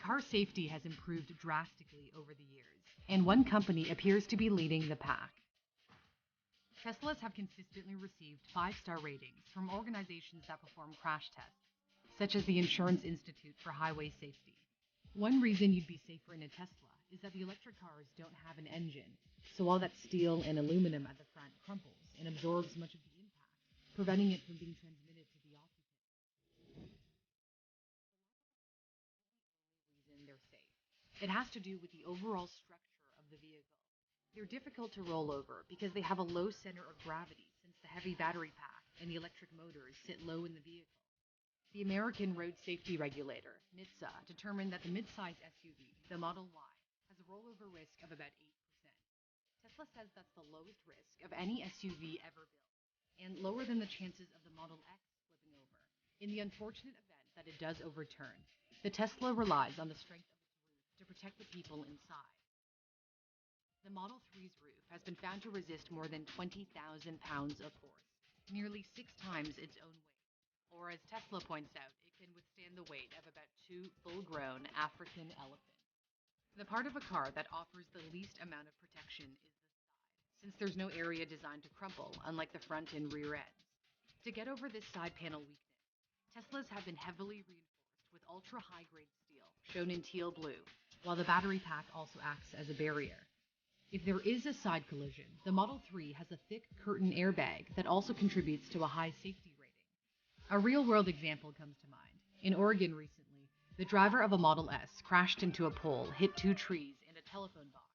Car safety has improved drastically over the years, and one company appears to be leading the pack. Teslas have consistently received five-star ratings from organizations that perform crash tests, such as the Insurance Institute for Highway Safety. One reason you'd be safer in a Tesla is that the electric cars don't have an engine, so all that steel and aluminum at the front crumples and absorbs much of the impact, preventing it from being transmitted to the occupant. Reason they're safe. It has to do with the overall structure of the vehicle. They're difficult to roll over because they have a low center of gravity since the heavy battery pack and the electric motors sit low in the vehicle. The American Road Safety Regulator, NHTSA, determined that the midsize SUV, the Model Y, has a rollover risk of about 8%. Tesla says that's the lowest risk of any SUV ever built, and lower than the chances of the Model X flipping over. In the unfortunate event that it does overturn, the Tesla relies on the strength of its roof to protect the people inside. The Model 3's roof has been found to resist more than 20,000 pounds of force, nearly 6 times its own weight. Or as Tesla points out, it can withstand the weight of about 2 full-grown African elephants. The part of a car that offers the least amount of protection is the side, since there's no area designed to crumple, unlike the front and rear ends. To get over this side panel weakness, Teslas have been heavily reinforced with ultra-high-grade steel, shown in teal blue, while the battery pack also acts as a barrier. If there is a side collision, the Model 3 has a thick curtain airbag that also contributes to a high safety rating. A real-world example comes to mind. In Oregon recently, the driver of a Model S crashed into a pole, hit 2 trees, and a telephone box.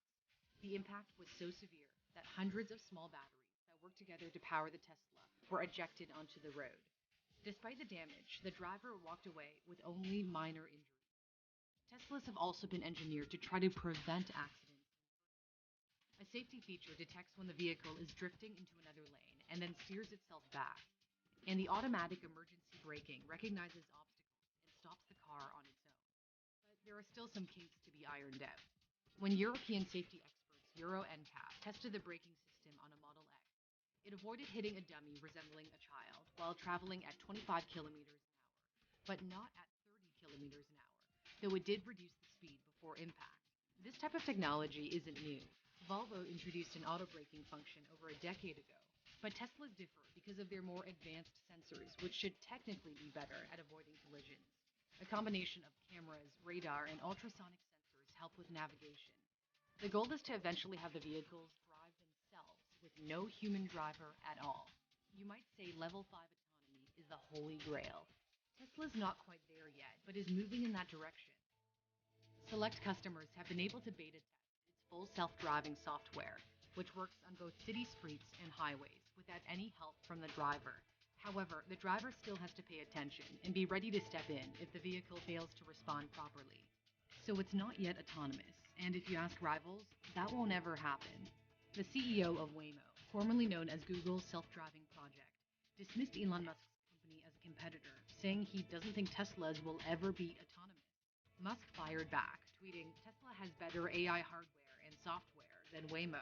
The impact was so severe that hundreds of small batteries that work together to power the Tesla were ejected onto the road. Despite the damage, the driver walked away with only minor injuries. Teslas have also been engineered to try to prevent accidents. A safety feature detects when the vehicle is drifting into another lane and then steers itself back. And the automatic emergency braking recognizes obstacles and stops the car on its own. But there are still some kinks to be ironed out. When European safety experts Euro NCAP tested the braking system on a Model X, it avoided hitting a dummy resembling a child while traveling at 25 kilometers an hour, but not at 30 kilometers an hour, though it did reduce the speed before impact. This type of technology isn't new. Volvo introduced an auto-braking function over a decade ago, but Teslas differ because of their more advanced sensors, which should technically be better at avoiding collisions. A combination of cameras, radar, and ultrasonic sensors help with navigation. The goal is to eventually have the vehicles drive themselves with no human driver at all. You might say level 5 autonomy is the holy grail. Tesla's not quite there yet, but is moving in that direction. Select customers have been able to beta test its full self-driving software, which works on both city streets and highways without any help from the driver. However, the driver still has to pay attention and be ready to step in if the vehicle fails to respond properly. So it's not yet autonomous, and if you ask rivals, that won't ever happen. The CEO of Waymo, formerly known as Google's self-driving project, dismissed Elon Musk's company as a competitor, saying he doesn't think Teslas will ever be autonomous. Musk fired back, tweeting, "Tesla has better AI hardware and software than Waymo."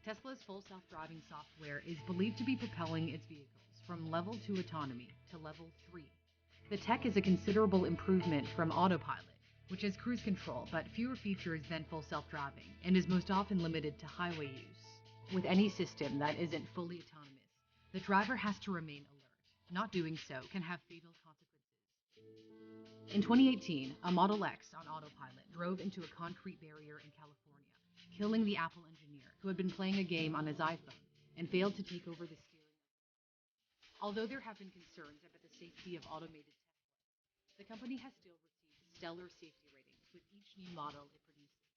Tesla's full self-driving software is believed to be propelling its vehicles from level 2 autonomy to level 3. The tech is a considerable improvement from autopilot, which has cruise control but fewer features than full self-driving and is most often limited to highway use. With any system that isn't fully autonomous, the driver has to remain alert. Not doing so can have fatal consequences. In 2018, a Model X on autopilot drove into a concrete barrier in California, killing the Apple engineer who had been playing a game on his iPhone and failed to take over the steering. Although there have been concerns about the safety of automated Tesla, the company has still received stellar safety ratings with each new model it produces.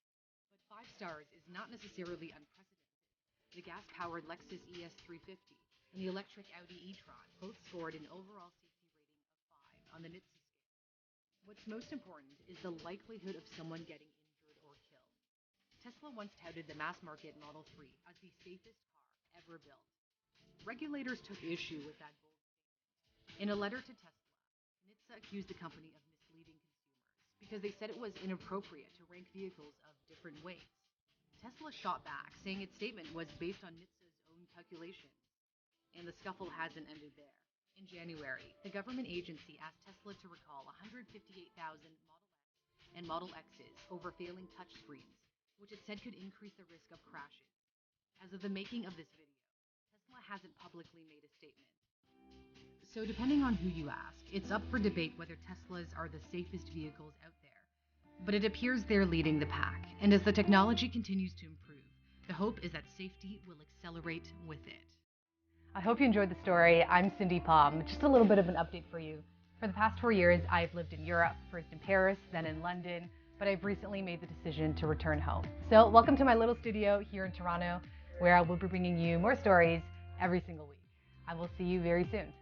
But 5 stars is not necessarily unprecedented. The gas-powered Lexus ES350 and the electric Audi e-tron both scored an overall safety rating of 5 on the NHTSA scale. What's most important is the likelihood of someone getting injured or killed. Tesla once touted the mass-market Model 3 as the safest car ever built. Regulators took issue with that bold statement. In a letter to Tesla, NHTSA accused the company of misleading consumers because they said it was inappropriate to rank vehicles of different weights. Tesla shot back, saying its statement was based on NHTSA's own calculations. And the scuffle hasn't ended there. In January, the government agency asked Tesla to recall 158,000 Model S and Model X's over failing touchscreens, which it said could increase the risk of crashes. As of the making of this video, Tesla hasn't publicly made a statement. So depending on who you ask, it's up for debate whether Teslas are the safest vehicles out there. But it appears they're leading the pack, and as the technology continues to improve, the hope is that safety will accelerate with it. I hope you enjoyed the story. I'm Cindy Palm. Just a little bit of an update for you. For the past 4 years, I've lived in Europe, first in Paris, then in London, but I've recently made the decision to return home. So welcome to my little studio here in Toronto, where I will be bringing you more stories every single week. I will see you very soon.